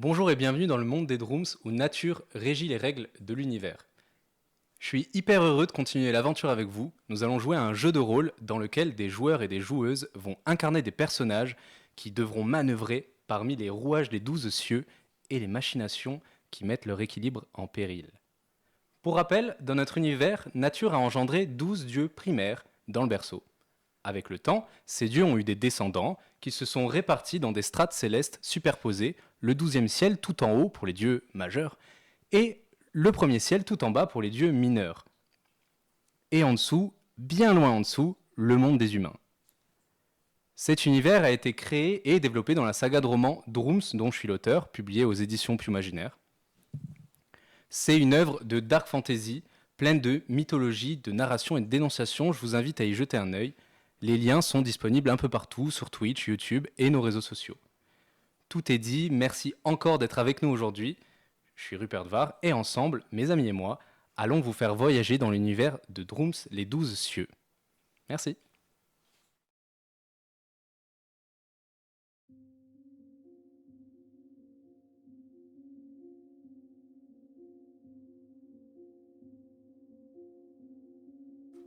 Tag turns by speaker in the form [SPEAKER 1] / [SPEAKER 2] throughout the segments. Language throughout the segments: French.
[SPEAKER 1] Bonjour et bienvenue dans le monde des Drooms où nature régit les règles de l'univers. Je suis hyper heureux de continuer l'aventure avec vous. Nous allons jouer à un jeu de rôle dans lequel des joueurs et des joueuses vont incarner des personnages qui devront manœuvrer parmi les rouages des 12 cieux et les machinations qui mettent leur équilibre en péril. Pour rappel, dans notre univers, nature a engendré 12 dieux primaires dans le berceau. Avec le temps, ces dieux ont eu des descendants qui se sont répartis dans des strates célestes superposées, le 12e ciel tout en haut pour les dieux majeurs et le premier ciel tout en bas pour les dieux mineurs. Et en dessous, bien loin en dessous, le monde des humains. Cet univers a été créé et développé dans la saga de romans Drooms, dont je suis l'auteur, publiée aux éditions Pumaginaire. C'est une œuvre de dark fantasy, pleine de mythologie, de narration et de dénonciation. Je vous invite à y jeter un œil. Les liens sont disponibles un peu partout, sur Twitch, YouTube et nos réseaux sociaux. Tout est dit, merci encore d'être avec nous aujourd'hui. Je suis Rupert Var et ensemble, mes amis et moi, allons vous faire voyager dans l'univers de Drooms, les 12 cieux. Merci.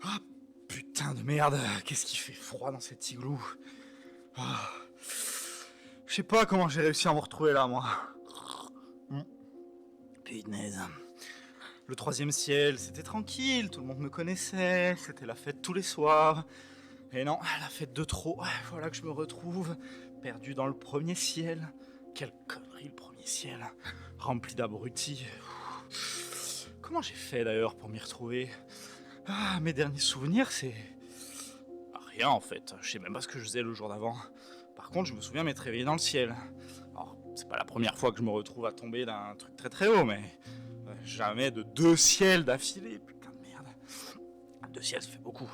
[SPEAKER 2] Ah, putain de merde, qu'est-ce qui fait froid dans cet igloo. Ah. Je sais pas comment j'ai réussi à me retrouver là, moi. Punaise. Le 3e ciel, c'était tranquille, tout le monde me connaissait, c'était la fête tous les soirs. Et non, la fête de trop, voilà que je me retrouve, perdu dans le 1er ciel. Quelle connerie le 1er ciel, rempli d'abrutis. Comment j'ai fait d'ailleurs pour m'y retrouver? Ah, mes derniers souvenirs, c'est... rien en fait, je sais même pas ce que je faisais le jour d'avant. Par contre, je me souviens m'être réveillé dans le ciel. Alors, c'est pas la première fois que je me retrouve à tomber d'un truc très très haut, mais... jamais de 2 ciels d'affilée, putain de merde. 2 ciels, ça fait beaucoup.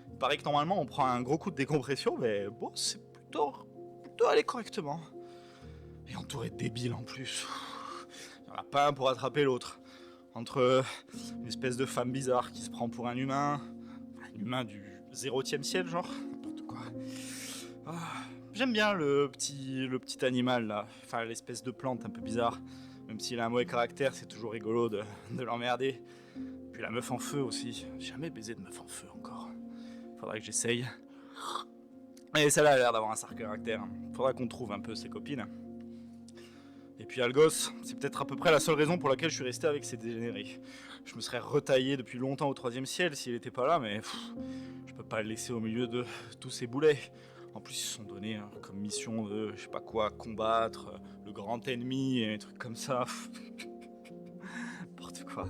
[SPEAKER 2] Il paraît que normalement, on prend un gros coup de décompression, mais bon, c'est plutôt allé correctement. Et entouré de débiles en plus. Il y en a pas un pour attraper l'autre. Entre une espèce de femme bizarre qui se prend pour un humain du 0e ciel, genre, n'importe quoi. Ah, j'aime bien le petit animal là, enfin l'espèce de plante un peu bizarre. Même s'il a un mauvais caractère, c'est toujours rigolo de l'emmerder. Puis la meuf en feu aussi. J'ai jamais baisé de meuf en feu encore. Faudrait que j'essaye. Et celle-là a l'air d'avoir un sale caractère. Faudra qu'on trouve un peu ses copines. Et puis Algos, c'est peut-être à peu près la seule raison pour laquelle je suis resté avec ces dégénérés. Je me serais retaillé depuis longtemps au 3e ciel s'il était pas là, mais je peux pas le laisser au milieu de tous ces boulets. En plus, ils se sont donnés comme mission de, je sais pas quoi, combattre le grand ennemi et des trucs comme ça. N'importe quoi.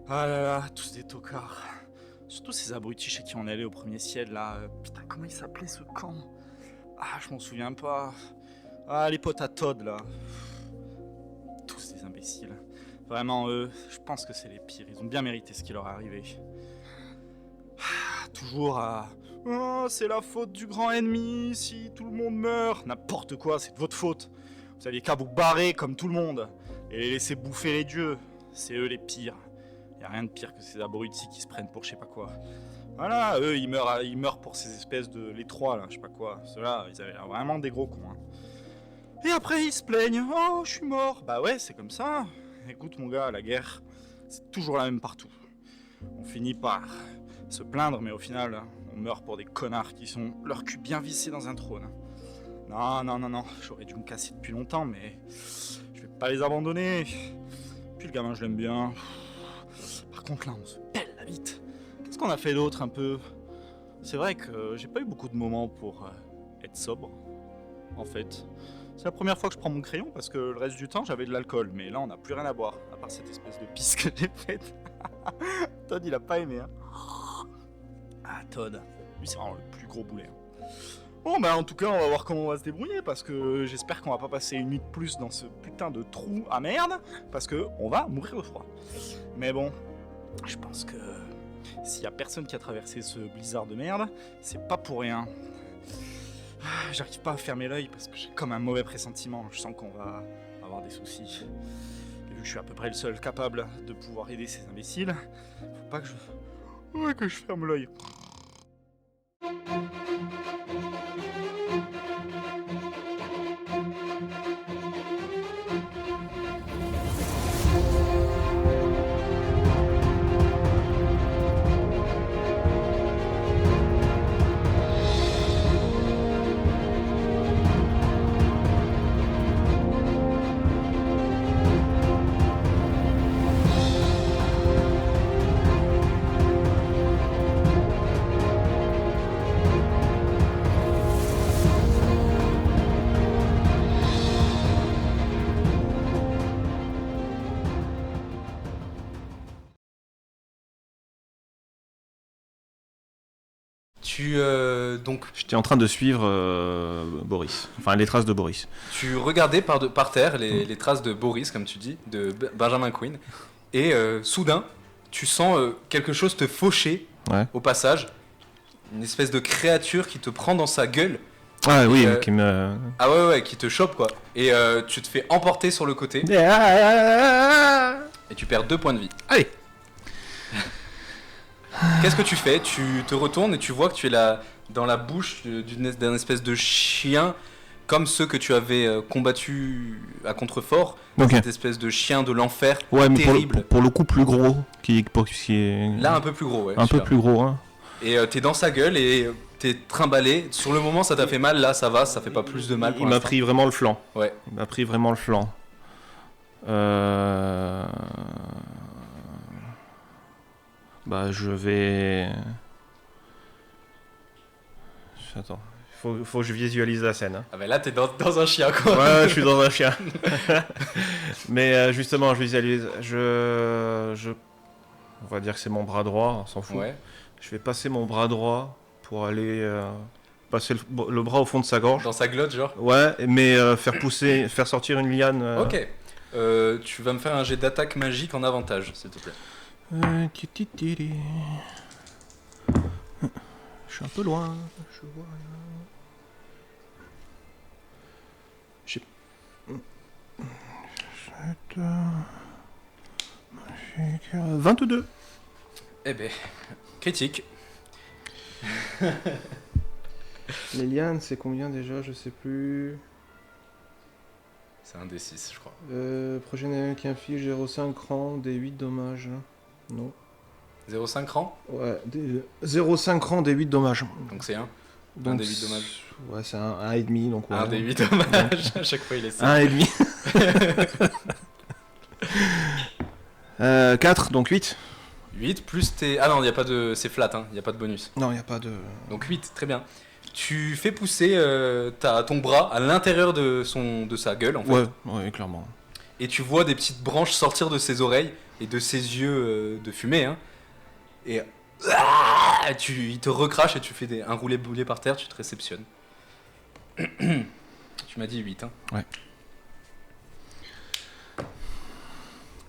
[SPEAKER 2] Ah là là, tous des tocards. Surtout ces abrutis chez qui on est allé au 1er ciel là. Putain, comment il s'appelait ce camp? Ah, je m'en souviens pas. Ah, les potes à Todd là. Tous des imbéciles. Vraiment, eux, je pense que c'est les pires. Ils ont bien mérité ce qui leur est arrivé. Ah, toujours à... oh, c'est la faute du grand ennemi si tout le monde meurt. N'importe quoi, c'est de votre faute. Vous aviez qu'à vous barrer comme tout le monde et les laisser bouffer les dieux. C'est eux les pires. Y a rien de pire que ces abrutis qui se prennent pour je sais pas quoi. Voilà, eux ils meurent pour ces espèces de... les trois là, je sais pas quoi. Ceux-là, ils avaient vraiment des gros cons. Et après ils se plaignent. Oh, je suis mort. Bah ouais, c'est comme ça. Écoute mon gars, la guerre, c'est toujours la même partout. On finit par se plaindre, mais au final, on meurt pour des connards qui sont leur cul bien vissé dans un trône. Non, j'aurais dû me casser depuis longtemps, mais je vais pas les abandonner. Puis le gamin, je l'aime bien. Par contre, là, on se pèle la vite. Qu'est-ce qu'on a fait d'autre un peu? C'est vrai que j'ai pas eu beaucoup de moments pour être sobre, en fait. C'est la première fois que je prends mon crayon parce que le reste du temps j'avais de l'alcool, mais là on n'a plus rien à boire, à part cette espèce de pisse que j'ai faite. Todd il a pas aimé, hein. Ah, Todd, lui c'est vraiment le plus gros boulet. Bon bah en tout cas on va voir comment on va se débrouiller parce que j'espère qu'on va pas passer une nuit de plus dans ce putain de trou à merde parce que on va mourir de froid. Mais bon, je pense que s'il y a personne qui a traversé ce blizzard de merde, c'est pas pour rien. J'arrive pas à fermer l'œil parce que j'ai comme un mauvais pressentiment. Je sens qu'on va avoir des soucis. Et vu que je suis à peu près le seul capable de pouvoir aider ces imbéciles, faut pas que je... ouais, que je ferme l'œil.
[SPEAKER 1] Donc,
[SPEAKER 3] J'étais en train de suivre Boris. Enfin, les traces de Boris.
[SPEAKER 1] tu regardais par terre les traces de Boris, comme tu dis, de Benjamin Quinn, et soudain, tu sens quelque chose te faucher
[SPEAKER 3] Ouais.
[SPEAKER 1] au passage, une espèce de créature qui te prend dans sa gueule.
[SPEAKER 3] Ah oui,
[SPEAKER 1] Et,
[SPEAKER 3] qui me...
[SPEAKER 1] Ah ouais, qui te chope quoi. Et tu te fais emporter sur le côté et tu perds 2 points de vie.
[SPEAKER 3] Allez.
[SPEAKER 1] Qu'est-ce que tu fais? Tu te retournes et tu vois que tu es là dans la bouche d'un espèce de chien comme ceux que tu avais combattu à Contrefort.
[SPEAKER 3] Ok.
[SPEAKER 1] Cette espèce de chien de l'enfer
[SPEAKER 3] Ouais, mais
[SPEAKER 1] terrible.
[SPEAKER 3] pour le coup plus gros, qui est...
[SPEAKER 1] Là un peu plus gros, ouais.
[SPEAKER 3] un peu
[SPEAKER 1] celui-là.
[SPEAKER 3] plus gros, hein.
[SPEAKER 1] Et t'es dans sa gueule et t'es trimballé. Sur le moment ça t'a fait mal, là ça va, ça fait pas plus de mal pour
[SPEAKER 3] Il m'a
[SPEAKER 1] l'instant.
[SPEAKER 3] pris vraiment le flanc.
[SPEAKER 1] Ouais.
[SPEAKER 3] Il m'a pris vraiment le flanc. Bah, je vais... Attends, faut que je visualise la scène. Hein.
[SPEAKER 1] Ah bah là t'es dans un chien quoi.
[SPEAKER 3] Ouais, je suis dans un chien. Mais justement, je visualise. On va dire que c'est mon bras droit, on s'en fout.
[SPEAKER 1] Ouais.
[SPEAKER 3] Je vais passer mon bras droit pour aller passer le bras au fond de sa gorge.
[SPEAKER 1] Dans sa glotte genre.
[SPEAKER 3] Ouais, mais faire sortir une liane.
[SPEAKER 1] Ok. Tu vas me faire un jet d'attaque magique en avantage, s'il te plaît.
[SPEAKER 3] Je suis un peu loin. Je vois rien. 22.
[SPEAKER 1] Eh ben, critique.
[SPEAKER 3] Les lianes, c'est combien déjà? Je sais plus.
[SPEAKER 1] C'est un D6, je crois.
[SPEAKER 3] Prochain élément qui inflige 0,5 rang, des 8 dommages. Non.
[SPEAKER 1] 0,5 rang.
[SPEAKER 3] Ouais, 0,5 rang, des 8 dommages.
[SPEAKER 1] Donc c'est 1.
[SPEAKER 3] Donc,
[SPEAKER 1] des 8 dommages.
[SPEAKER 3] Ouais, c'est un et demi, donc ouais.
[SPEAKER 1] Un des 8 dommages. À chaque fois, il est ça.
[SPEAKER 3] 1 et demi. 4, donc 8.
[SPEAKER 1] 8 plus tes. Ah non, il y a pas de. C'est flat, hein. Il n'y a pas de bonus.
[SPEAKER 3] Non, il n'y a pas de...
[SPEAKER 1] Donc 8, très bien. Tu fais pousser ton bras à l'intérieur de sa gueule, en fait.
[SPEAKER 3] Ouais, clairement.
[SPEAKER 1] Et tu vois des petites branches sortir de ses oreilles et de ses yeux de fumée. Hein. Et. Il te recrache et tu fais un roulé-boulé par terre, tu te réceptionnes. Tu m'as dit 8, hein.
[SPEAKER 3] Ouais.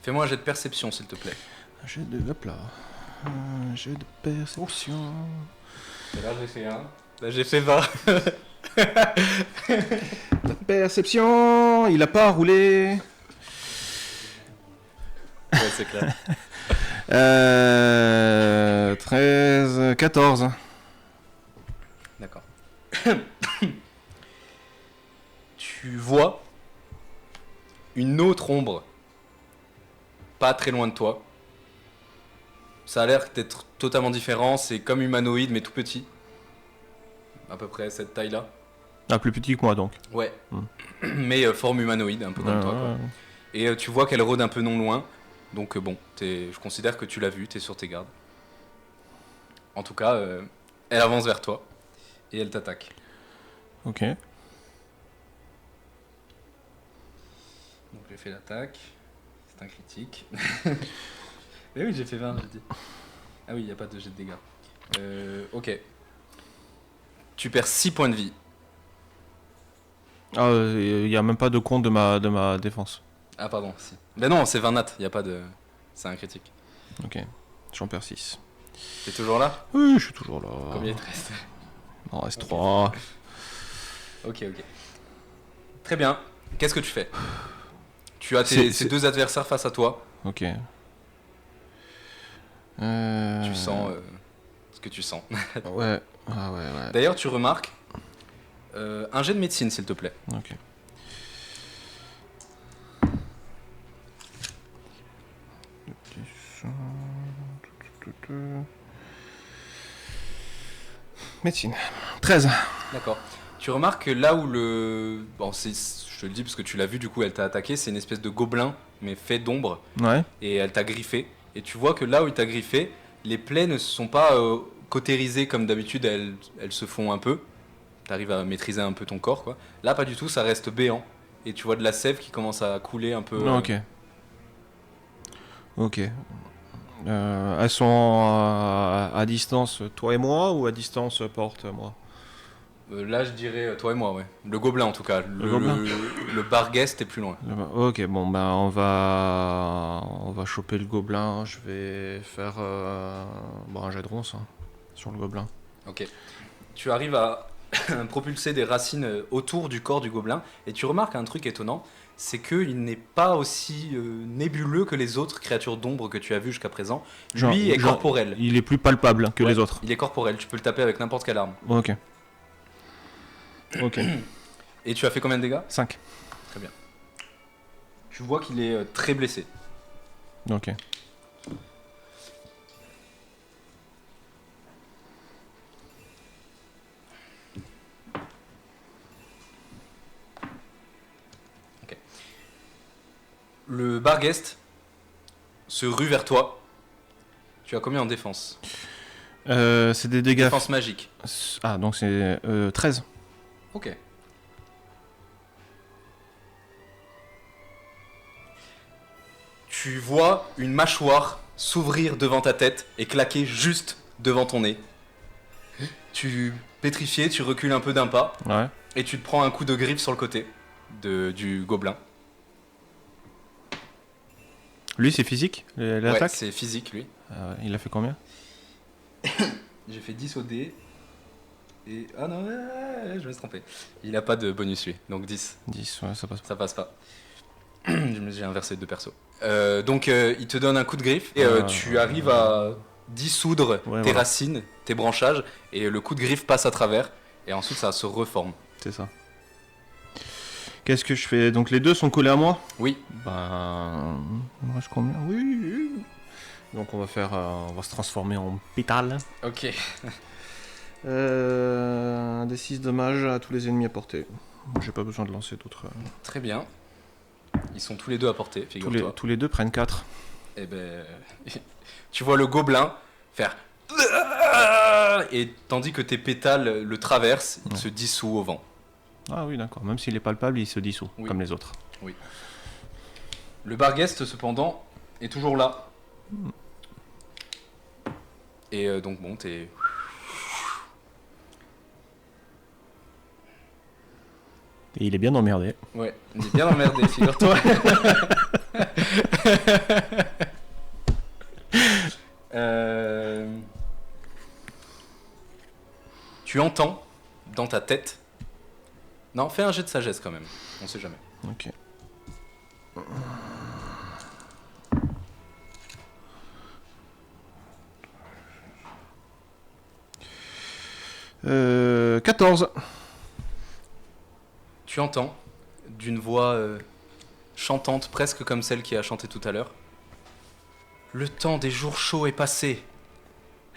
[SPEAKER 1] Fais-moi un jet de perception, s'il te plaît.
[SPEAKER 3] Hop là. Un jet de perception.
[SPEAKER 1] Et là, j'ai fait 1. Là, j'ai fait 20.
[SPEAKER 3] Perception, il a pas roulé.
[SPEAKER 1] Ouais, c'est clair.
[SPEAKER 3] 13, 14.
[SPEAKER 1] D'accord. Tu vois une autre ombre pas très loin de toi. Ça a l'air d'être totalement différent, c'est comme humanoïde mais tout petit. À peu près cette taille-là.
[SPEAKER 3] Ah, plus petit que moi donc.
[SPEAKER 1] Ouais. Mais forme humanoïde, un peu comme toi. Quoi. Et tu vois qu'elle rôde un peu non loin. Donc bon, je considère que tu l'as vue, t'es sur tes gardes. En tout cas, elle avance vers toi. Et elle t'attaque.
[SPEAKER 3] Ok.
[SPEAKER 1] Donc j'ai fait l'attaque. C'est un critique. Mais oui, j'ai fait 20, j'ai dit. Ah oui, il n'y a pas de jet de dégâts. Ok. Tu perds 6 points de vie.
[SPEAKER 3] Ah, il n'y a même pas de compte de ma défense.
[SPEAKER 1] Ah pardon, si. Mais non, c'est 20 nat, il n'y a pas de... C'est un critique.
[SPEAKER 3] Ok, j'en perds 6.
[SPEAKER 1] T'es toujours là?
[SPEAKER 3] Oui, je suis toujours là.
[SPEAKER 1] Combien il te reste?
[SPEAKER 3] Il en reste 3.
[SPEAKER 1] Ok. Très bien. Qu'est-ce que tu fais? Tu as ces deux adversaires face à toi.
[SPEAKER 3] Ok.
[SPEAKER 1] Tu sens ce que tu sens.
[SPEAKER 3] Ouais. Ah ouais.
[SPEAKER 1] D'ailleurs, tu remarques un jet de médecine, s'il te plaît.
[SPEAKER 3] Ok. Médecine. 13.
[SPEAKER 1] D'accord. Tu remarques que là où le... Bon, je te le dis parce que tu l'as vu, du coup, elle t'a attaqué. C'est une espèce de gobelin, mais fait d'ombre.
[SPEAKER 3] Ouais.
[SPEAKER 1] Et elle t'a griffé. Et tu vois que là où il t'a griffé, les plaies ne sont pas cautérisées comme d'habitude, elles se font un peu. T'arrives à maîtriser un peu ton corps, quoi. Là, pas du tout, ça reste béant. Et tu vois de la sève qui commence à couler un peu.
[SPEAKER 3] Ok. Elles sont à distance, toi et moi, ou à distance, porte, moi?
[SPEAKER 1] Là, je dirais toi et moi, ouais. Le gobelin, en tout cas.
[SPEAKER 3] Le gobelin.
[SPEAKER 1] Le Barghest est plus loin.
[SPEAKER 3] Ok, bon, ben on va choper le gobelin. Je vais faire un jet de ronce sur le gobelin.
[SPEAKER 1] Ok. Tu arrives à propulser des racines autour du corps du gobelin et tu remarques un truc étonnant, c'est qu'il n'est pas aussi nébuleux que les autres créatures d'ombre que tu as vues jusqu'à présent. Lui est corporel.
[SPEAKER 3] Il est plus palpable que les autres.
[SPEAKER 1] Il est corporel, tu peux le taper avec n'importe quelle arme.
[SPEAKER 3] Ok. Ok.
[SPEAKER 1] Et tu as fait combien de dégâts?
[SPEAKER 3] 5.
[SPEAKER 1] Très bien. Tu vois qu'il est très blessé.
[SPEAKER 3] Ok.
[SPEAKER 1] Le Barghest se rue vers toi. Tu as combien en défense?
[SPEAKER 3] C'est des dégâts.
[SPEAKER 1] Défense magique.
[SPEAKER 3] Ah, donc c'est 13.
[SPEAKER 1] Ok. Tu vois une mâchoire s'ouvrir devant ta tête et claquer juste devant ton nez. Tu, pétrifié, tu recules un peu d'un pas
[SPEAKER 3] Ouais.
[SPEAKER 1] et tu te prends un coup de griffe sur le côté du gobelin.
[SPEAKER 3] Lui, c'est physique, l'attaque?
[SPEAKER 1] Ouais, c'est physique, lui.
[SPEAKER 3] Il a fait combien?
[SPEAKER 1] J'ai fait 10 au dé. Et... Ah non, je me suis trompé. Il a pas de bonus, lui. Donc 10.
[SPEAKER 3] 10, ouais, ça passe pas.
[SPEAKER 1] Ça passe pas. J'ai inversé deux persos. Donc il te donne un coup de griffe et tu arrives à dissoudre tes racines, tes branchages, et le coup de griffe passe à travers et ensuite ça se reforme.
[SPEAKER 3] C'est ça. Qu'est-ce que je fais? Donc les deux sont collés à moi?
[SPEAKER 1] Oui.
[SPEAKER 3] Ben... Il me reste combien? Oui. Donc on va se transformer en pétale.
[SPEAKER 1] Ok.
[SPEAKER 3] Un des 6 dommages à tous les ennemis à portée. J'ai pas besoin de lancer d'autres.
[SPEAKER 1] Très bien. Ils sont tous les deux à portée, figure-toi.
[SPEAKER 3] Tous les deux prennent 4.
[SPEAKER 1] Et ben... tu vois le gobelin faire... Et tandis que tes pétales le traversent, il se dissout au vent.
[SPEAKER 3] Ah oui, d'accord. Même s'il est palpable, il se dissout, comme les autres.
[SPEAKER 1] Oui. Le Barghest, cependant, est toujours là. Et donc bon, t'es...
[SPEAKER 3] Et il est bien emmerdé.
[SPEAKER 1] Ouais, il est bien emmerdé, figure-toi. Tu entends dans ta tête... Non, fais un jet de sagesse quand même, on sait jamais.
[SPEAKER 3] Ok. Euh, 14.
[SPEAKER 1] Tu entends d'une voix chantante, presque comme celle qui a chanté tout à l'heure. Le temps des jours chauds est passé.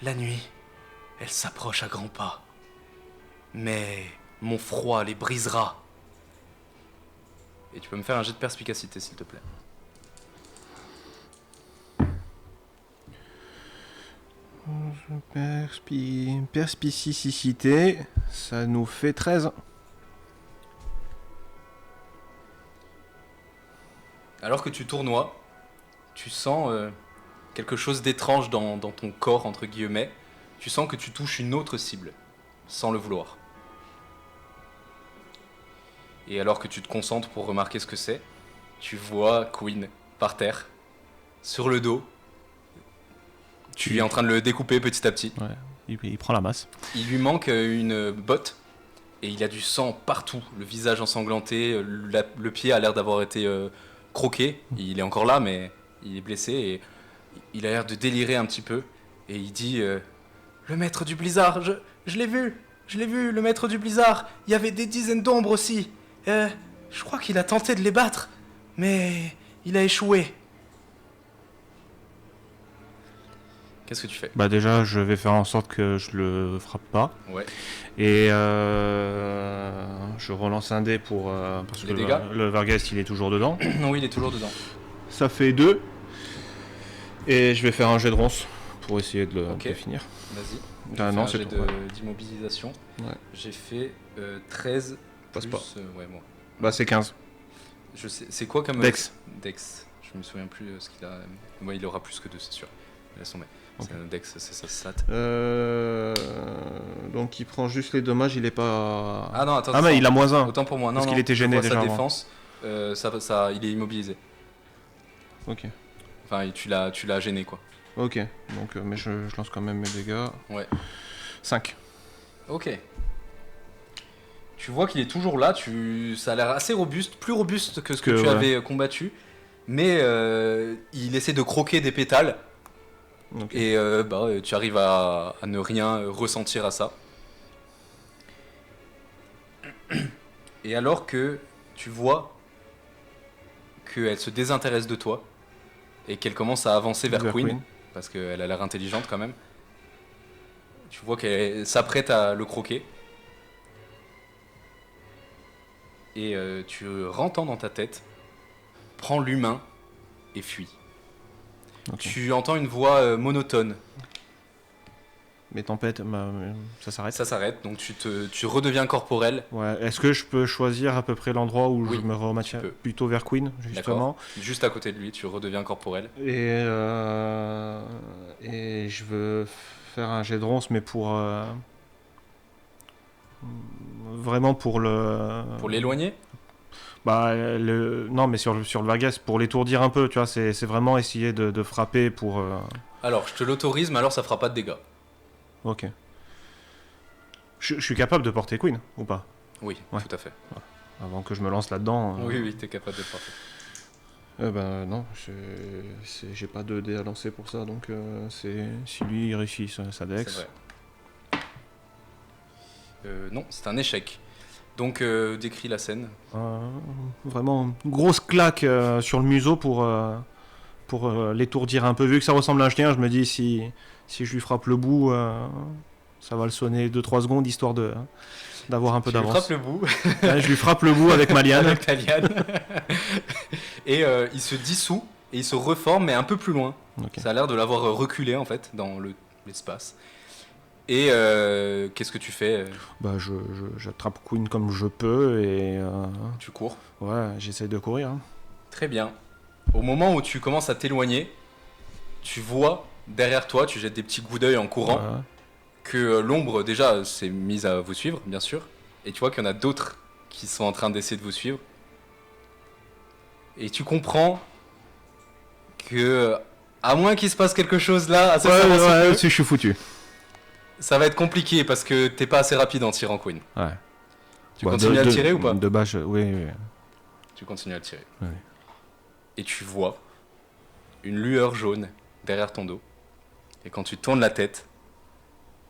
[SPEAKER 1] La nuit, elle s'approche à grands pas. Mais mon froid les brisera. Et tu peux me faire un jet de perspicacité, s'il te plaît.
[SPEAKER 3] Perspicacité, ça nous fait 13.
[SPEAKER 1] Alors que tu tournoies, tu sens quelque chose d'étrange dans ton corps, entre guillemets. Tu sens que tu touches une autre cible, sans le vouloir. Et alors que tu te concentres pour remarquer ce que c'est, tu vois Queen par terre, sur le dos. Tu es en train de le découper petit à petit.
[SPEAKER 3] Ouais, il prend la masse.
[SPEAKER 1] Il lui manque une botte et il a du sang partout, le visage ensanglanté, le pied a l'air d'avoir été croqué. Il est encore là, mais il est blessé et il a l'air de délirer un petit peu. Et il dit le maître du blizzard, je l'ai vu, le maître du blizzard. Il y avait des dizaines d'ombres aussi. Je crois qu'il a tenté de les battre, mais il a échoué. Qu'est-ce que tu fais?
[SPEAKER 3] Bah déjà, je vais faire en sorte que je le frappe pas.
[SPEAKER 1] Ouais.
[SPEAKER 3] Et je relance un dé pour... parce
[SPEAKER 1] Les
[SPEAKER 3] que
[SPEAKER 1] dégâts
[SPEAKER 3] le Varghest, il est toujours dedans.
[SPEAKER 1] Oui, il est toujours dedans.
[SPEAKER 3] Ça fait 2. Et je vais faire un jet de ronce pour essayer de le finir.
[SPEAKER 1] Vas-y.
[SPEAKER 3] Ah non,
[SPEAKER 1] c'est
[SPEAKER 3] c'est
[SPEAKER 1] tout. D'immobilisation.
[SPEAKER 3] Ouais.
[SPEAKER 1] J'ai fait 13
[SPEAKER 3] Passe
[SPEAKER 1] plus...
[SPEAKER 3] pas.
[SPEAKER 1] Ouais, moi.
[SPEAKER 3] Bah c'est 15.
[SPEAKER 1] Je sais, c'est quoi comme...
[SPEAKER 3] Dex.
[SPEAKER 1] Dex. Je me souviens plus ce qu'il a... Ouais, il aura plus que 2, c'est sûr. Laisse tomber.
[SPEAKER 3] Ok.
[SPEAKER 1] C'est un dex, c'est ça, stat.
[SPEAKER 3] Donc il prend juste les dommages, il est pas...
[SPEAKER 1] Ah non, attends.
[SPEAKER 3] Ah mais il a -1.
[SPEAKER 1] Autant pour moi. Non,
[SPEAKER 3] Parce qu'il
[SPEAKER 1] non,
[SPEAKER 3] était
[SPEAKER 1] je
[SPEAKER 3] gêné
[SPEAKER 1] vois
[SPEAKER 3] déjà
[SPEAKER 1] sa
[SPEAKER 3] avant.
[SPEAKER 1] défense, il est immobilisé.
[SPEAKER 3] Ok.
[SPEAKER 1] Enfin, tu l'as gêné, quoi.
[SPEAKER 3] Ok, donc mais je lance quand même mes dégâts.
[SPEAKER 1] Ouais.
[SPEAKER 3] 5.
[SPEAKER 1] Ok. Tu vois qu'il est toujours là, ça a l'air assez robuste, plus robuste que ce que tu
[SPEAKER 3] ouais.
[SPEAKER 1] avais combattu. Mais il essaie de croquer des pétales.
[SPEAKER 3] Ok.
[SPEAKER 1] Et tu arrives à ne rien ressentir à ça. Et alors que tu vois qu'elle se désintéresse de toi et qu'elle commence à avancer vers Queen, parce qu'elle a l'air intelligente quand même, tu vois qu'elle s'apprête à le croquer. Et tu entends dans ta tête, prends l'humain et fuis.
[SPEAKER 3] Ok.
[SPEAKER 1] Tu entends une voix monotone.
[SPEAKER 3] Mes tempêtes, ça s'arrête.
[SPEAKER 1] Ça s'arrête, donc tu redeviens corporel.
[SPEAKER 3] Ouais. Est-ce que je peux choisir à peu près l'endroit où
[SPEAKER 1] Oui,
[SPEAKER 3] je me remets
[SPEAKER 1] peux.
[SPEAKER 3] plutôt vers Queen, justement.
[SPEAKER 1] D'accord. Juste à côté de lui, tu redeviens corporel.
[SPEAKER 3] Et je veux faire un jet de ronce, mais pour... vraiment pour le...
[SPEAKER 1] Pour l'éloigner.
[SPEAKER 3] Non, mais sur le Vargas, pour l'étourdir un peu, tu vois, c'est vraiment essayer de frapper pour...
[SPEAKER 1] Alors, je te l'autorise, mais alors ça fera pas de dégâts.
[SPEAKER 3] Ok. Je suis capable de porter Queen, ou pas?
[SPEAKER 1] Oui,
[SPEAKER 3] Ouais.
[SPEAKER 1] tout à fait.
[SPEAKER 3] Avant que je me lance là-dedans.
[SPEAKER 1] Oui, t'es capable de le porter.
[SPEAKER 3] Non, j'ai pas de dé à lancer pour ça, donc si lui il réussit sa dex.
[SPEAKER 1] C'est vrai. Non, c'est un échec. Donc, décris la scène.
[SPEAKER 3] Vraiment une grosse claque sur le museau pour l'étourdir un peu. Vu que ça ressemble à un chien, je me dis si je lui frappe le bout, ça va le sonner 2-3 secondes histoire d'avoir un peu
[SPEAKER 1] Tu lui
[SPEAKER 3] d'avance.
[SPEAKER 1] frappes le bout.
[SPEAKER 3] Ouais, je lui frappe le bout avec ma liane.
[SPEAKER 1] Avec ta liane. Et il se dissout et il se reforme, mais un peu plus loin.
[SPEAKER 3] Ok.
[SPEAKER 1] Ça a l'air de l'avoir reculé, en fait, dans l'espace. Et qu'est-ce que tu fais?
[SPEAKER 3] J'attrape Queen comme je peux et
[SPEAKER 1] Tu cours.
[SPEAKER 3] ouais, j'essaie de courir. Hein.
[SPEAKER 1] Très bien. Au moment où tu commences à t'éloigner, tu vois derrière toi, tu jettes des petits coups d'œil en courant,
[SPEAKER 3] Ouais.
[SPEAKER 1] que l'ombre déjà s'est mise à vous suivre, bien sûr. Et tu vois qu'il y en a d'autres qui sont en train d'essayer de vous suivre. Et tu comprends que, à moins qu'il se passe quelque chose là, assez
[SPEAKER 3] Ouais, si je suis foutu.
[SPEAKER 1] ça va être compliqué parce que t'es pas assez rapide en tirant Queen.
[SPEAKER 3] Ouais.
[SPEAKER 1] Tu continues à le tirer ou pas?
[SPEAKER 3] De base, oui.
[SPEAKER 1] Tu continues à le tirer.
[SPEAKER 3] Ouais.
[SPEAKER 1] Et tu vois une lueur jaune derrière ton dos. Et quand tu tournes la tête,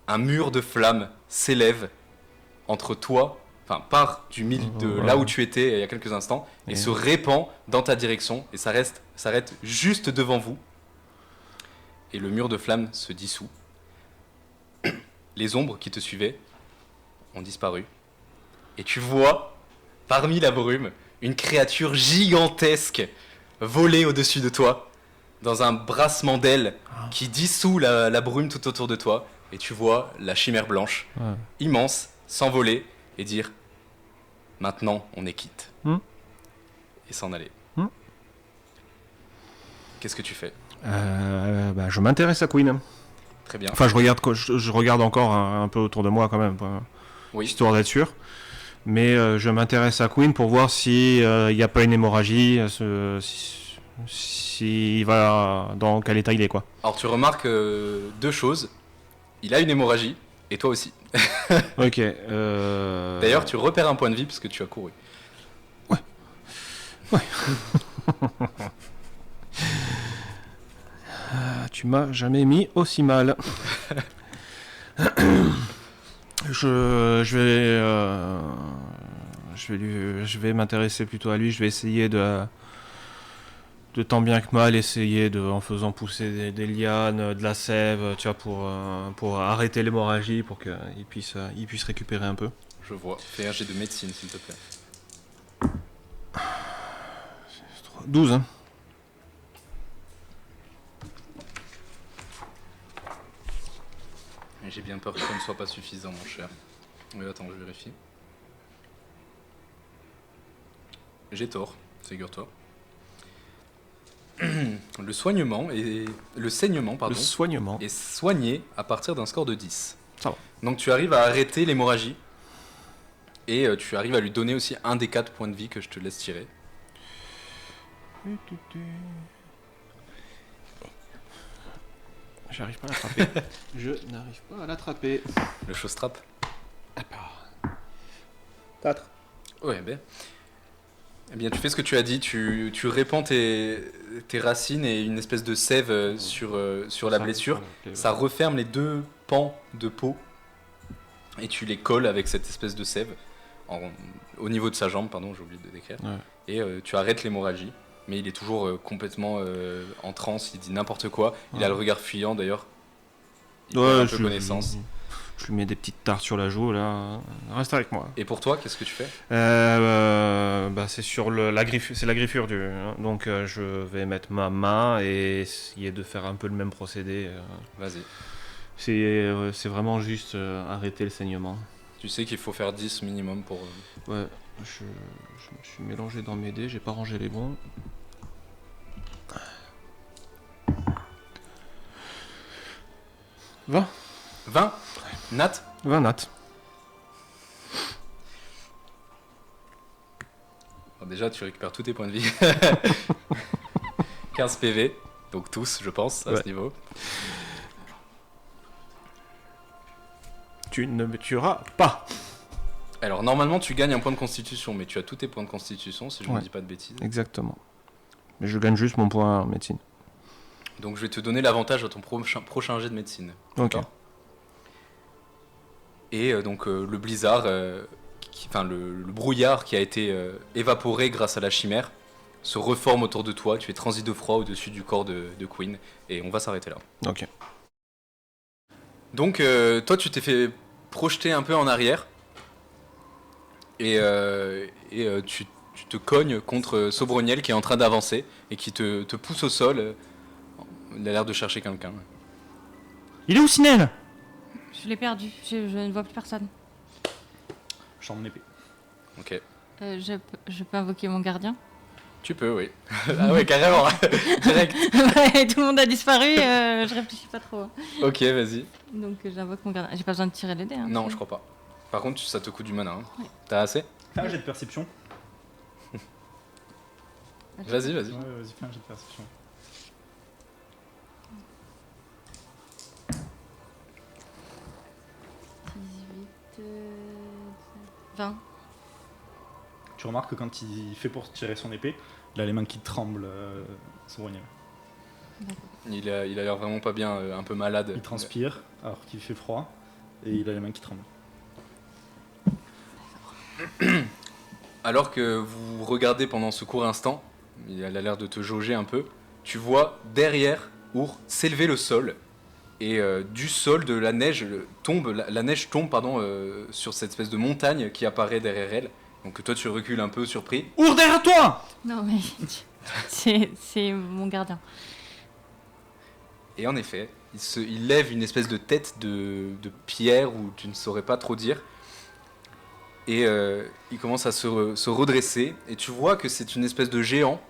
[SPEAKER 1] un mur de flammes s'élève entre toi, part de là où tu étais il y a quelques instants, et se répand dans ta direction, et s'arrête juste devant vous. Et le mur de flammes se dissout. Les ombres qui te suivaient ont disparu. Et tu vois, parmi la brume, une créature gigantesque voler au-dessus de toi, dans un brassement d'ailes qui dissout la brume tout autour de toi. Et tu vois la chimère blanche, immense, s'envoler et dire « Maintenant, on est quitte. » Et s'en aller. Qu'est-ce que tu fais?
[SPEAKER 3] Je m'intéresse à Queen.
[SPEAKER 1] Très bien.
[SPEAKER 3] Enfin, je regarde encore un peu autour de moi quand même,
[SPEAKER 1] Oui.
[SPEAKER 3] histoire d'être sûr. Mais je m'intéresse à Queen pour voir s'il n'y a pas une hémorragie, s'il va dans quel état il est, quoi.
[SPEAKER 1] Alors tu remarques deux choses. Il a une hémorragie, et toi aussi.
[SPEAKER 3] Ok.
[SPEAKER 1] D'ailleurs, tu repères un point de vie parce que tu as couru.
[SPEAKER 3] Ouais. Tu m'as jamais mis aussi mal. Je vais m'intéresser plutôt à lui. Je vais essayer de tant bien que mal, en faisant pousser des lianes, de la sève, tu vois, pour arrêter l'hémorragie, pour qu'il puisse récupérer un peu.
[SPEAKER 1] Je vois. Fais un jet de médecine, s'il te plaît.
[SPEAKER 3] 12, hein.
[SPEAKER 1] J'ai bien peur que ça ne soit pas suffisant, mon cher. Oui, attends, je vérifie. J'ai tort, figure-toi. Le soignement et le saignement
[SPEAKER 3] Le
[SPEAKER 1] pardon,
[SPEAKER 3] soignement.
[SPEAKER 1] est soigné à partir d'un score de 10.
[SPEAKER 3] Ça va.
[SPEAKER 1] Donc tu arrives à arrêter l'hémorragie et tu arrives à lui donner aussi un des 4 points de vie que je te laisse tirer.
[SPEAKER 3] J'arrive pas à l'attraper. Je n'arrive pas à l'attraper.
[SPEAKER 1] Le showstrap.
[SPEAKER 3] 4.
[SPEAKER 1] Ouais, ben. Eh bien, tu fais ce que tu as dit, tu répands tes racines et une espèce de sève sur la blessure. Ça referme les 2 pans de peau et tu les colles avec cette espèce de sève au niveau de sa jambe, pardon, j'ai oublié de décrire.
[SPEAKER 3] Ouais.
[SPEAKER 1] Et tu arrêtes l'hémorragie, mais il est toujours complètement en transe, il dit n'importe quoi. Il a le regard fuyant d'ailleurs. Il perd un peu connaissance.
[SPEAKER 3] Je lui mets des petites tartes sur la joue là. Reste avec moi.
[SPEAKER 1] Et pour toi, qu'est-ce que tu fais?
[SPEAKER 3] C'est sur la griffure donc je vais mettre ma main et essayer de faire un peu le même procédé.
[SPEAKER 1] Vas-y.
[SPEAKER 3] C'est vraiment juste arrêter le saignement.
[SPEAKER 1] Tu sais qu'il faut faire 10 minimum pour...
[SPEAKER 3] Ouais, je me suis mélangé dans mes dés, j'ai pas rangé les bons. 20
[SPEAKER 1] 20? Nat?
[SPEAKER 3] 20 nattes.
[SPEAKER 1] Bon, déjà, tu récupères tous tes points de vie. 15 PV, donc tous, je pense, à ce niveau.
[SPEAKER 3] Tu ne me tueras pas.
[SPEAKER 1] Alors, normalement, tu gagnes un point de constitution, mais tu as tous tes points de constitution, si je ne dis pas de bêtises.
[SPEAKER 3] Exactement. Mais je gagne juste mon point en médecine.
[SPEAKER 1] Donc, je vais te donner l'avantage à ton prochain jet de médecine.
[SPEAKER 3] Ok.
[SPEAKER 1] D'accord. Et donc, le blizzard, le brouillard qui a été évaporé grâce à la chimère, se reforme autour de toi. Tu es transi de froid au-dessus du corps de Queen. Et on va s'arrêter là.
[SPEAKER 3] Ok.
[SPEAKER 1] Donc, toi, tu t'es fait projeter un peu en arrière. Et tu te cognes contre Sobroniel qui est en train d'avancer et qui te pousse au sol. Il a l'air de chercher quelqu'un.
[SPEAKER 2] Il est où, Sinel?
[SPEAKER 4] Je l'ai perdu, je ne vois plus personne.
[SPEAKER 2] Je sors mon épée.
[SPEAKER 1] Ok.
[SPEAKER 4] Je peux invoquer mon gardien.
[SPEAKER 1] Tu peux, oui. Ah ouais, carrément. Direct.
[SPEAKER 4] Ouais, tout le monde a disparu, je réfléchis pas trop.
[SPEAKER 1] Ok, vas-y.
[SPEAKER 4] Donc j'invoque mon gardien. J'ai pas besoin de tirer les dés. Hein,
[SPEAKER 1] Non, je crois pas. Par contre, ça te coûte du mana. Hein.
[SPEAKER 4] Ouais.
[SPEAKER 1] T'as assez?
[SPEAKER 2] Fais un jet de perception.
[SPEAKER 1] Vas-y, vas-y.
[SPEAKER 2] Ouais, vas-y, fais un jet de perception.
[SPEAKER 4] euh, 20.
[SPEAKER 2] Tu remarques que quand il fait pour tirer son épée, il a les mains qui tremblent, Sobroniel.
[SPEAKER 1] Il a l'air vraiment pas bien, un peu malade.
[SPEAKER 2] Il transpire alors qu'il fait froid et il a les mains qui tremblent.
[SPEAKER 1] Alors que vous regardez pendant ce court instant, il a l'air de te jauger un peu, tu vois derrière Our s'élever le sol. Et du sol, de la neige tombe, la neige tombe sur cette espèce de montagne qui apparaît derrière elle. Donc toi tu recules un peu surpris.
[SPEAKER 2] Our, derrière toi!
[SPEAKER 4] Non mais c'est mon gardien.
[SPEAKER 1] Et en effet, il lève une espèce de tête de pierre ou tu ne saurais pas trop dire. Et il commence à se redresser. Et tu vois que c'est une espèce de géant.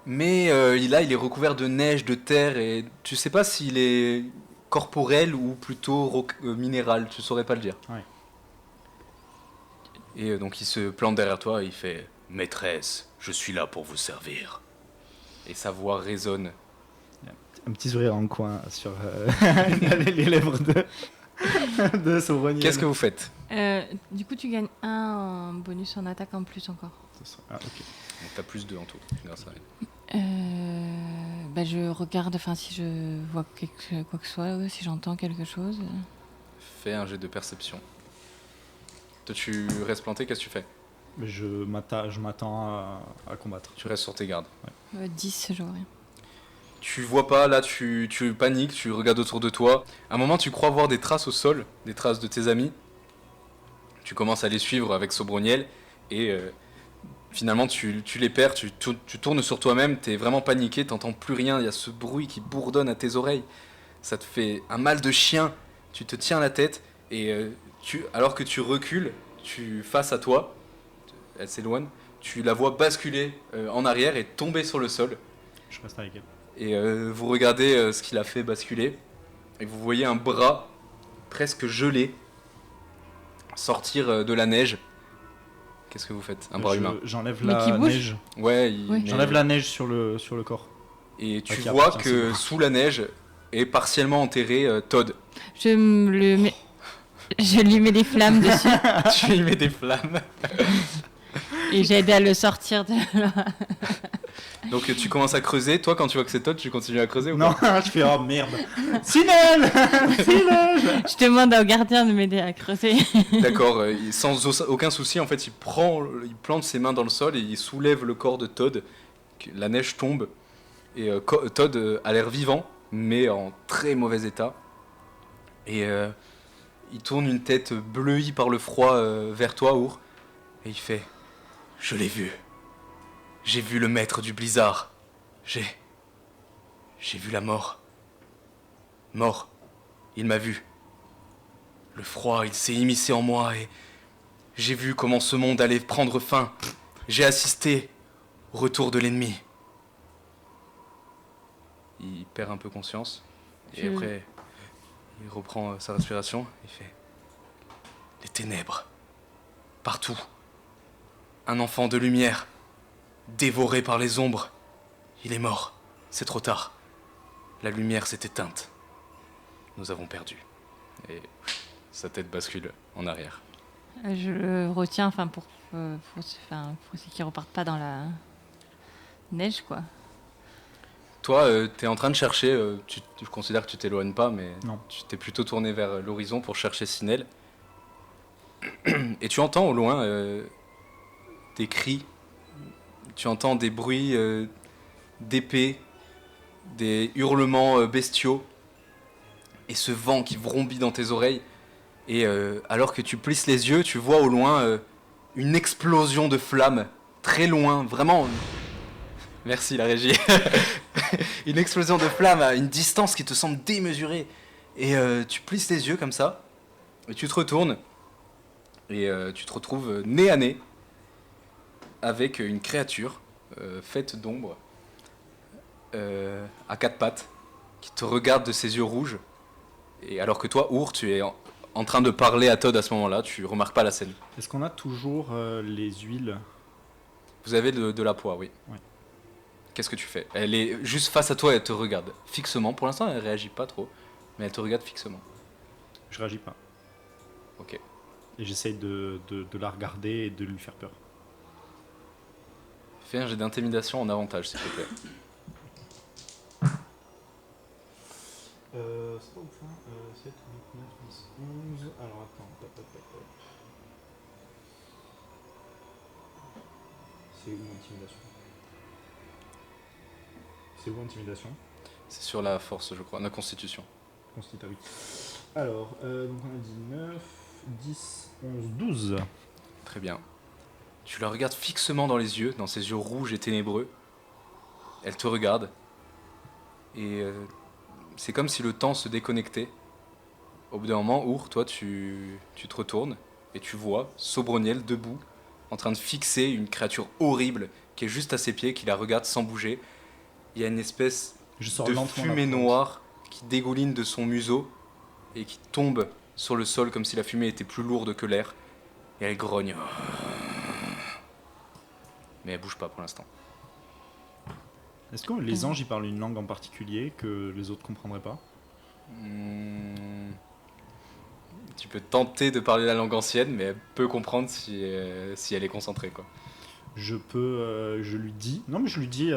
[SPEAKER 1] Mais il est recouvert de neige, de terre. Et tu sais pas s'il est corporel ou plutôt minéral. Tu saurais pas le dire.
[SPEAKER 2] Ouais.
[SPEAKER 1] Et donc il se plante derrière toi et il fait « Maîtresse, je suis là pour vous servir. » Et sa voix résonne.
[SPEAKER 2] Un petit sourire en coin sur les lèvres de Sobroniel.
[SPEAKER 1] Qu'est-ce que vous faites?
[SPEAKER 4] Du coup tu gagnes un bonus en attaque en plus encore.
[SPEAKER 2] Ah, ok.
[SPEAKER 1] Donc t'as plus 2 en tout grâce à elle.
[SPEAKER 4] Je regarde, enfin si je vois quoi que ce soit, si j'entends quelque chose.
[SPEAKER 1] Fais un jet de perception. Toi tu restes planté, qu'est-ce que tu fais?
[SPEAKER 2] Mais je m'attends à combattre.
[SPEAKER 1] Tu restes sur tes gardes.
[SPEAKER 4] 10, je vois rien.
[SPEAKER 1] Tu vois pas, là tu paniques, tu regardes autour de toi. À un moment tu crois voir des traces au sol, des traces de tes amis. Tu commences à les suivre avec Sobroniel et finalement tu les perds, tu tournes sur toi-même, t'es vraiment paniqué, t'entends plus rien, il y a ce bruit qui bourdonne à tes oreilles. Ça te fait un mal de chien, tu te tiens la tête et alors que tu recules, face à toi, elle s'éloigne, tu la vois basculer en arrière et tomber sur le sol.
[SPEAKER 2] Je reste avec elle.
[SPEAKER 1] Et vous regardez ce qu'il a fait basculer. Et vous voyez un bras presque gelé sortir de la neige. Qu'est-ce que vous faites? Un bras humain.
[SPEAKER 2] J'enlève
[SPEAKER 4] Mais qui
[SPEAKER 2] la
[SPEAKER 4] bouge.
[SPEAKER 2] neige.
[SPEAKER 1] Ouais,
[SPEAKER 4] Oui.
[SPEAKER 2] J'enlève la neige sur le corps.
[SPEAKER 1] Et tu
[SPEAKER 2] qui
[SPEAKER 1] vois
[SPEAKER 2] appartient à ses
[SPEAKER 1] que
[SPEAKER 2] bras.
[SPEAKER 1] sous la neige est partiellement enterré Todd.
[SPEAKER 4] Je lui mets des flammes dessus
[SPEAKER 1] Tu lui mets des flammes.
[SPEAKER 4] et j'aide à le sortir de là.
[SPEAKER 1] Donc tu commences à creuser. Toi, quand tu vois que c'est Todd, tu continues à creuser ou
[SPEAKER 2] Non,
[SPEAKER 1] pas?
[SPEAKER 2] je fais oh merde. Sinel.
[SPEAKER 4] Je demande au gardien de m'aider à creuser.
[SPEAKER 1] D'accord, sans aucun souci, en fait, il plante ses mains dans le sol et il soulève le corps de Todd. La neige tombe et Todd a l'air vivant, mais en très mauvais état. Et il tourne une tête bleuie par le froid vers toi, Our, et il fait « Je l'ai vu. J'ai vu le maître du blizzard. J'ai vu la mort. Mort. Il m'a vu. Le froid, il s'est immiscé en moi et j'ai vu comment ce monde allait prendre fin. J'ai assisté au retour de l'ennemi. » Il perd un peu conscience et après il reprend sa respiration. Il fait « Les ténèbres. Partout. Un enfant de lumière. Dévoré par les ombres. Il est mort. C'est trop tard. La lumière s'est éteinte. Nous avons perdu. » Et sa tête bascule en arrière.
[SPEAKER 4] Je le retiens pour qu'il reparte pas dans la neige, quoi.
[SPEAKER 1] Toi, t'es en train de chercher, je considère que tu t'éloignes pas, mais
[SPEAKER 2] Non.
[SPEAKER 1] tu t'es plutôt tourné vers l'horizon pour chercher Sinel. Et tu entends au loin des cris, tu entends des bruits d'épées, des hurlements bestiaux, et ce vent qui vrombit dans tes oreilles. Et alors que tu plisses les yeux, tu vois au loin une explosion de flammes, très loin, vraiment... Merci la régie. Une explosion de flammes à une distance qui te semble démesurée. Et tu plisses les yeux comme ça, et tu te retournes, et tu te retrouves nez à nez avec une créature faite d'ombre, à quatre pattes, qui te regarde de ses yeux rouges. Et alors que toi, Our, tu es en train de parler à Todd à ce moment-là, tu remarques pas la scène.
[SPEAKER 2] Est-ce qu'on a toujours les huiles?
[SPEAKER 1] Vous avez de la poix, oui.
[SPEAKER 2] Ouais.
[SPEAKER 1] Qu'est-ce que tu fais? Elle est juste face à toi et elle te regarde fixement. Pour l'instant, elle réagit pas trop, mais elle te regarde fixement.
[SPEAKER 2] Je réagis pas.
[SPEAKER 1] Ok.
[SPEAKER 2] Et j'essaye de la regarder et de lui faire peur.
[SPEAKER 1] Fais un jet d'intimidation en avantage, s'il te plaît.
[SPEAKER 2] C'est pas ouf, hein. 7, 8, 9, 10, 11. Alors attends, hop. C'est où intimidation? C'est où intimidation?
[SPEAKER 1] C'est sur la force, je crois, la constitution.
[SPEAKER 2] Constita, oui. Alors, donc on a dit 9, 10, 11, 12.
[SPEAKER 1] Très bien. Tu la regardes fixement dans les yeux, dans ses yeux rouges et ténébreux. Elle te regarde. Et c'est comme si le temps se déconnectait. Au bout d'un moment, Our, toi, tu te retournes et tu vois Sobroniel debout, en train de fixer une créature horrible qui est juste à ses pieds, qui la regarde sans bouger. Il y a une espèce
[SPEAKER 2] Je sors
[SPEAKER 1] de
[SPEAKER 2] lentement
[SPEAKER 1] fumée
[SPEAKER 2] la plante.
[SPEAKER 1] noire qui dégouline de son museau et qui tombe sur le sol comme si la fumée était plus lourde que l'air. Et elle grogne. Mais elle bouge pas pour l'instant.
[SPEAKER 2] Est-ce que les anges, ils parlent une langue en particulier que les autres comprendraient pas?
[SPEAKER 1] Tu peux tenter de parler la langue ancienne, mais elle peut comprendre si elle est concentrée, quoi.
[SPEAKER 2] Je lui dis... Non, mais je lui dis...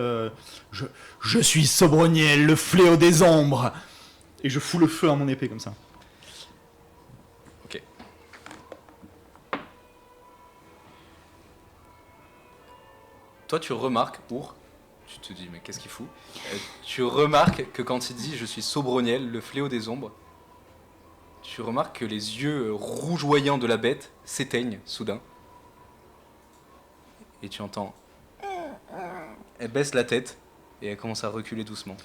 [SPEAKER 2] je suis Sobroniel, le fléau des ombres. Et je fous le feu à mon épée comme ça.
[SPEAKER 1] Ok. Toi, tu remarques, Our, tu te dis, mais qu'est-ce qu'il fout? Tu remarques que quand il dit « Je suis Sobroniel, le fléau des ombres », tu remarques que les yeux rougeoyants de la bête s'éteignent soudain. Et tu entends... Elle baisse la tête et elle commence à reculer doucement.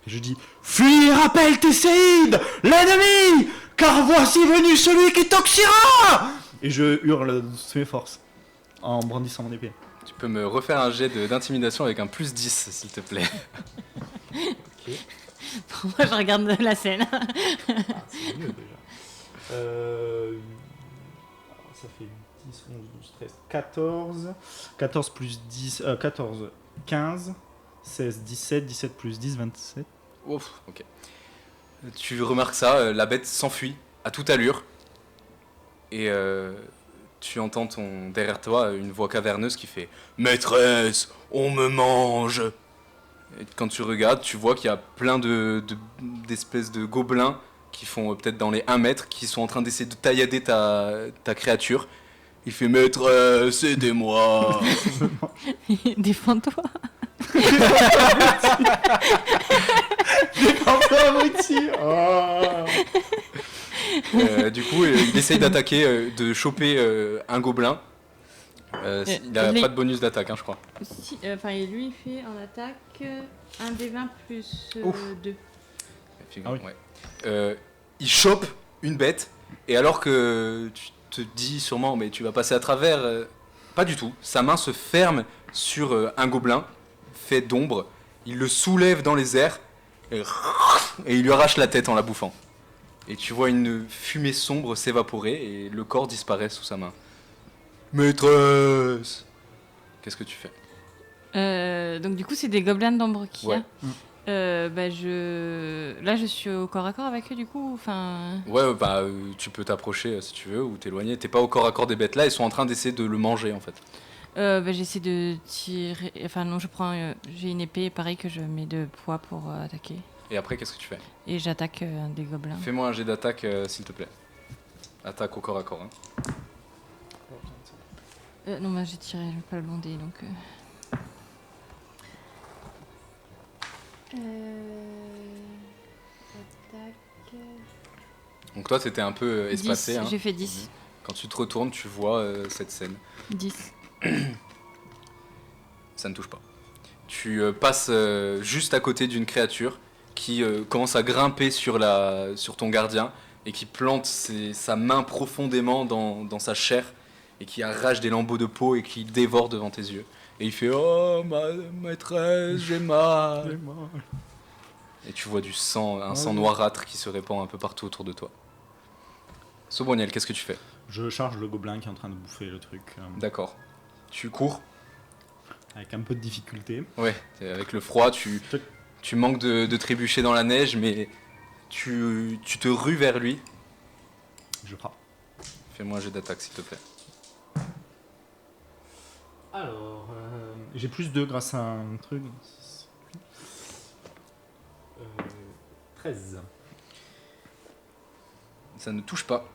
[SPEAKER 2] Et je dis... Fuis, rappelle tes séides, l'ennemi, car voici venu celui qui t'oxyra. Et je hurle de toutes mes forces, en brandissant mon épée.
[SPEAKER 1] Tu peux me refaire un jet d'intimidation avec un plus 10, s'il te plaît.
[SPEAKER 2] Ok.
[SPEAKER 4] Pour moi, je regarde la scène.
[SPEAKER 2] Ah, c'est mieux déjà. Ça fait 10, 11, 12, 13, 14. 14 plus 10, 14, 15, 16, 17, 17 plus 10, 27.
[SPEAKER 1] Ouf, ok. Tu remarques ça, la bête s'enfuit à toute allure. Et tu entends derrière toi une voix caverneuse qui fait « Maîtresse, on me mange !» Et quand tu regardes, tu vois qu'il y a plein d'espèces de gobelins qui font peut-être dans les 1 mètre, qui sont en train d'essayer de taillader ta créature. Il fait « Maîtresse, aidez-moi !»
[SPEAKER 4] Défends-toi. Du
[SPEAKER 1] coup, il essaye d'attaquer, de choper un gobelin. Il n'a pas de bonus d'attaque, je crois.
[SPEAKER 4] Si, lui, il fait en attaque 1 des 20 plus 2.
[SPEAKER 2] Ah oui.
[SPEAKER 1] Ouais. Il chope une bête, et alors que tu te dis sûrement, mais tu vas passer à travers, pas du tout. Sa main se ferme sur un gobelin, fait d'ombre. Il le soulève dans les airs, et il lui arrache la tête en la bouffant. Et tu vois une fumée sombre s'évaporer, et le corps disparaît sous sa main. Maîtresse! Qu'est-ce que tu fais?
[SPEAKER 4] Donc du coup, c'est des gobelins d'ombre qu'il y a.
[SPEAKER 1] Ouais.
[SPEAKER 4] Là, je suis au corps à corps avec eux, du coup. Enfin.
[SPEAKER 1] Ouais, tu peux t'approcher si tu veux ou t'éloigner. T'es pas au corps à corps des bêtes là, ils sont en train d'essayer de le manger en fait.
[SPEAKER 4] J'essaie de tirer. Enfin non, j'ai une épée, pareil que je mets de poids pour attaquer.
[SPEAKER 1] Et après, qu'est-ce que tu fais?
[SPEAKER 4] Et j'attaque un des gobelins.
[SPEAKER 1] Fais-moi un jet d'attaque, s'il te plaît. Attaque au corps à corps. Hein.
[SPEAKER 4] Non, j'ai tiré pas le bon dé, donc. Attaque.
[SPEAKER 1] Donc toi, t'étais un peu espacé.
[SPEAKER 4] 10,
[SPEAKER 1] hein.
[SPEAKER 4] J'ai fait 10.
[SPEAKER 1] Quand tu te retournes, tu vois cette scène.
[SPEAKER 4] 10.
[SPEAKER 1] Ça ne touche pas. Tu passes juste à côté d'une créature qui commence à grimper sur ton gardien et qui plante sa main profondément dans sa chair et qui arrache des lambeaux de peau et qui dévore devant tes yeux. Et il fait « Oh, ma maîtresse, j'ai mal !» Et tu vois du sang, un sang noirâtre qui se répand un peu partout autour de toi. Sobroniel, qu'est-ce que tu fais?
[SPEAKER 2] Je charge le gobelin qui est en train de bouffer le truc.
[SPEAKER 1] D'accord. Tu cours?
[SPEAKER 2] Avec un peu de difficulté.
[SPEAKER 1] Ouais, avec le froid, tu manques de trébucher dans la neige, mais tu te rues vers lui.
[SPEAKER 2] Je frappe.
[SPEAKER 1] Fais-moi un jet d'attaque, s'il te plaît.
[SPEAKER 2] Alors, j'ai plus 2 grâce à un truc. 13.
[SPEAKER 1] Ça ne touche pas.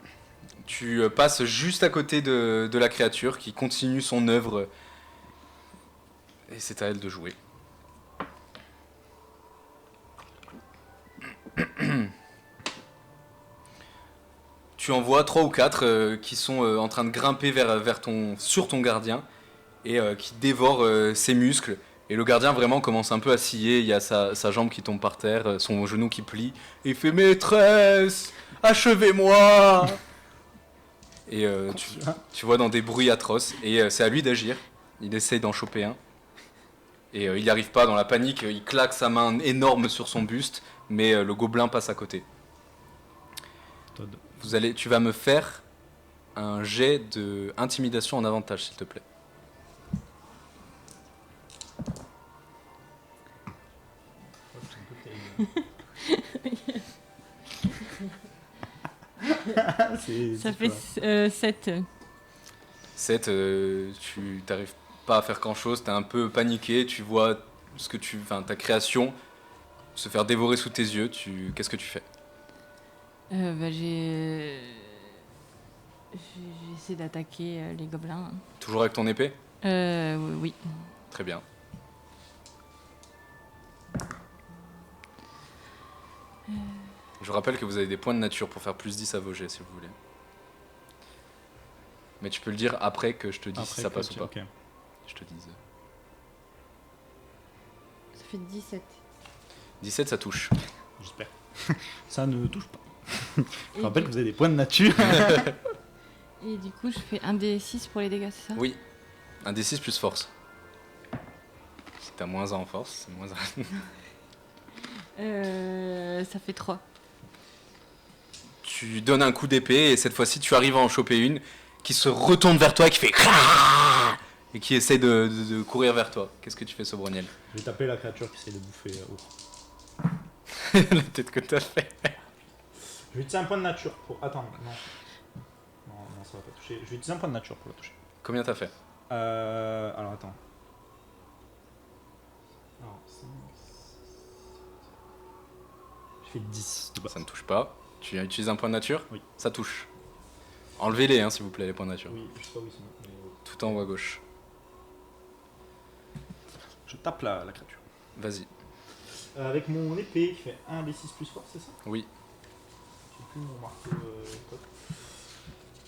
[SPEAKER 1] Tu passes juste à côté de la créature qui continue son œuvre. Et c'est à elle de jouer. Tu en vois 3 ou 4 qui sont en train de grimper sur ton gardien et qui dévorent ses muscles. Et le gardien vraiment commence un peu à scier, il y a sa jambe qui tombe par terre, son genou qui plie. Et il fait « Maîtresse, achevez-moi !» Et tu vois dans des bruits atroces. Et c'est à lui d'agir. Il essaye d'en choper un. Et il n'y arrive pas, dans la panique, il claque sa main énorme sur son buste, mais le gobelin passe à côté.
[SPEAKER 2] Todd.
[SPEAKER 1] Tu vas me faire un jet d'intimidation en avantage, s'il te plaît.
[SPEAKER 4] Ça fait 7.
[SPEAKER 1] 7, tu n'arrives pas à faire grand-chose, tu es un peu paniqué, tu vois ta création se faire dévorer sous tes yeux. Qu'est-ce que tu fais?
[SPEAKER 4] J'essaie d'attaquer les gobelins.
[SPEAKER 1] Toujours avec ton épée?
[SPEAKER 4] Oui.
[SPEAKER 1] Très bien. Je rappelle que vous avez des points de nature pour faire plus 10 à vos jets si vous voulez. Mais tu peux le dire après que je te dise si ça passe ou pas.
[SPEAKER 2] Okay.
[SPEAKER 1] Je te dise.
[SPEAKER 4] Ça fait 17.
[SPEAKER 1] 17, ça touche.
[SPEAKER 2] J'espère. Ça ne touche pas. Je rappelle que vous avez des points de nature.
[SPEAKER 4] Et du coup, je fais un des 6 pour les dégâts, c'est ça?
[SPEAKER 1] Oui. Un D6 plus force. Si t'as moins 1 en force, c'est moins 1.
[SPEAKER 4] Ça fait 3.
[SPEAKER 1] Tu donnes un coup d'épée et cette fois-ci tu arrives à en choper une qui se retourne vers toi et qui fait craaah et qui essaie de courir vers toi. Qu'est-ce que tu fais, Sobroniel?
[SPEAKER 5] Je vais taper la créature qui essaie de bouffer Our.
[SPEAKER 1] La tête que t'as fait.
[SPEAKER 5] Je vais utiliser un point de nature pour... Attends, non. Non, ça va pas toucher. Je vais utiliser un point de nature pour la toucher.
[SPEAKER 1] Combien t'as fait?
[SPEAKER 5] Alors attends. Alors, j'ai fait 10 de base.
[SPEAKER 1] Ça ne touche pas. Tu utilises un point de nature?
[SPEAKER 5] Oui.
[SPEAKER 1] Ça touche. Enlevez-les, hein, s'il vous plaît, les points de nature.
[SPEAKER 5] Oui, je sais pas où ils sont. Mais...
[SPEAKER 1] Tout en haut à gauche.
[SPEAKER 5] Je tape la créature.
[SPEAKER 1] Vas-y.
[SPEAKER 5] Avec mon épée qui fait 1 d6 plus force, c'est ça?
[SPEAKER 1] Oui.
[SPEAKER 5] J'ai plus mon marteau.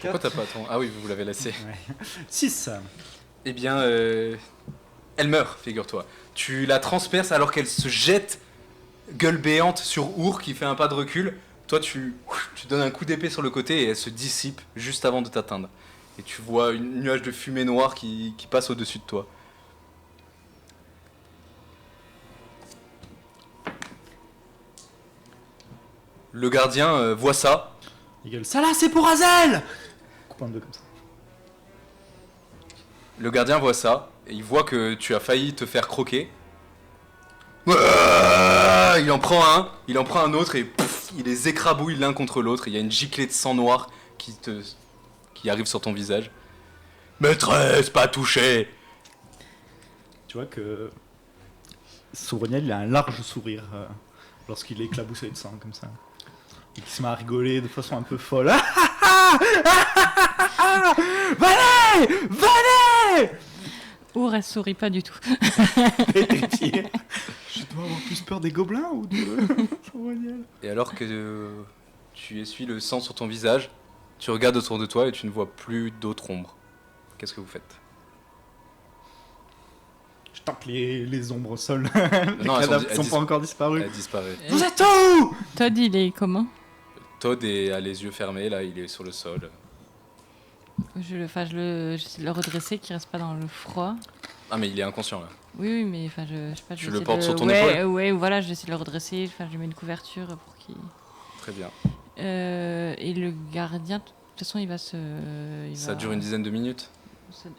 [SPEAKER 1] Pourquoi t'as pas ton... Ah oui, vous l'avez laissé.
[SPEAKER 5] 6.
[SPEAKER 1] Eh bien, elle meurt, figure-toi. Tu la transperces alors qu'elle se jette, gueule béante, sur Our qui fait un pas de recul. Toi, tu donnes un coup d'épée sur le côté et elle se dissipe juste avant de t'atteindre. Et tu vois une nuage de fumée noire qui passe au-dessus de toi. Le gardien voit ça.
[SPEAKER 5] Il gueule, ça là, c'est pour Azel! Coupe en deux comme ça.
[SPEAKER 1] Le gardien voit ça, et il voit que tu as failli te faire croquer. Il en prend un autre, et pouf, il les écrabouille l'un contre l'autre. Il y a une giclée de sang noir qui arrive sur ton visage. Maîtresse, pas touché!
[SPEAKER 5] Tu vois que Souroniel, il a un large sourire lorsqu'il est éclaboussé de sang comme ça. Et qu'il se met à rigoler de façon un peu folle. Venez! Venez!
[SPEAKER 4] Our, elle sourit pas du tout.
[SPEAKER 5] Pététier. Je dois avoir plus peur des gobelins ou de Souroniel?
[SPEAKER 1] Et alors que tu essuies le sang sur ton visage, tu regardes autour de toi et tu ne vois plus d'autre ombre. Qu'est-ce que vous faites?
[SPEAKER 5] Je tape les ombres au sol. Les
[SPEAKER 1] Non,
[SPEAKER 5] cadavres sont pas encore disparus.
[SPEAKER 1] Elle disparaît.
[SPEAKER 5] Vous êtes où?
[SPEAKER 4] Todd, il est comment?
[SPEAKER 1] Todd a les yeux fermés, là, il est sur le sol.
[SPEAKER 4] J'essaie de le redresser, qu'il reste pas dans le froid.
[SPEAKER 1] Ah, mais il est inconscient, là.
[SPEAKER 4] Oui, mais enfin, je sais pas.
[SPEAKER 1] Tu
[SPEAKER 4] je
[SPEAKER 1] le
[SPEAKER 4] vais
[SPEAKER 1] portes
[SPEAKER 4] essayer
[SPEAKER 1] sur ton
[SPEAKER 4] ouais,
[SPEAKER 1] épaule?
[SPEAKER 4] Ouais, voilà, j'essaie de le redresser. Enfin, je lui mets une couverture pour qu'il.
[SPEAKER 1] Très bien.
[SPEAKER 4] Et le gardien, de toute façon, il va se.
[SPEAKER 1] Ça dure une dizaine de minutes?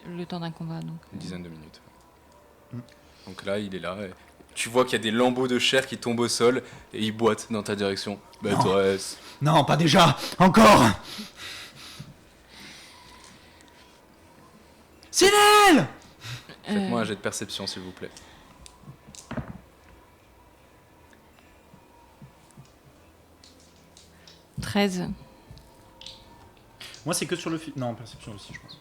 [SPEAKER 4] Le temps d'un combat, donc.
[SPEAKER 1] Une dizaine de minutes. Donc là, il est là. Et tu vois qu'il y a des lambeaux de chair qui tombent au sol et il boite dans ta direction. Maîtresse.
[SPEAKER 5] Non, pas déjà. Encore. Sinel!
[SPEAKER 1] Faites-moi un jet de perception, s'il vous plaît.
[SPEAKER 4] « 13.
[SPEAKER 5] Moi, c'est que sur le film. Non, perception aussi, je pense.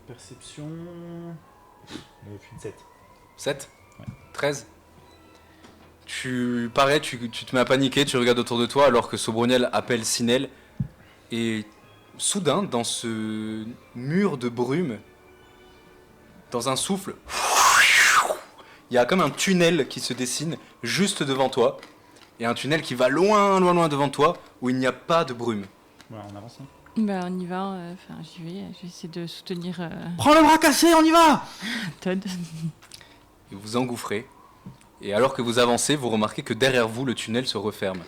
[SPEAKER 5] Perception. 7.
[SPEAKER 1] 7
[SPEAKER 5] Ouais.
[SPEAKER 1] 13 Tu te mets à paniquer, tu regardes autour de toi alors que Sobroniel appelle Sinel. Et soudain, dans ce mur de brume, dans un souffle, il y a comme un tunnel qui se dessine juste devant toi. Et un tunnel qui va loin, loin, loin devant toi, où il n'y a pas de brume.
[SPEAKER 5] Voilà, on avance. Hein.
[SPEAKER 4] Bah, on y va. Enfin, j'y vais. Je vais essayer de soutenir
[SPEAKER 5] Prends le bras cassé, on y va!
[SPEAKER 4] Todd.
[SPEAKER 1] Et vous engouffrez. Et alors que vous avancez, vous remarquez que derrière vous, le tunnel se referme.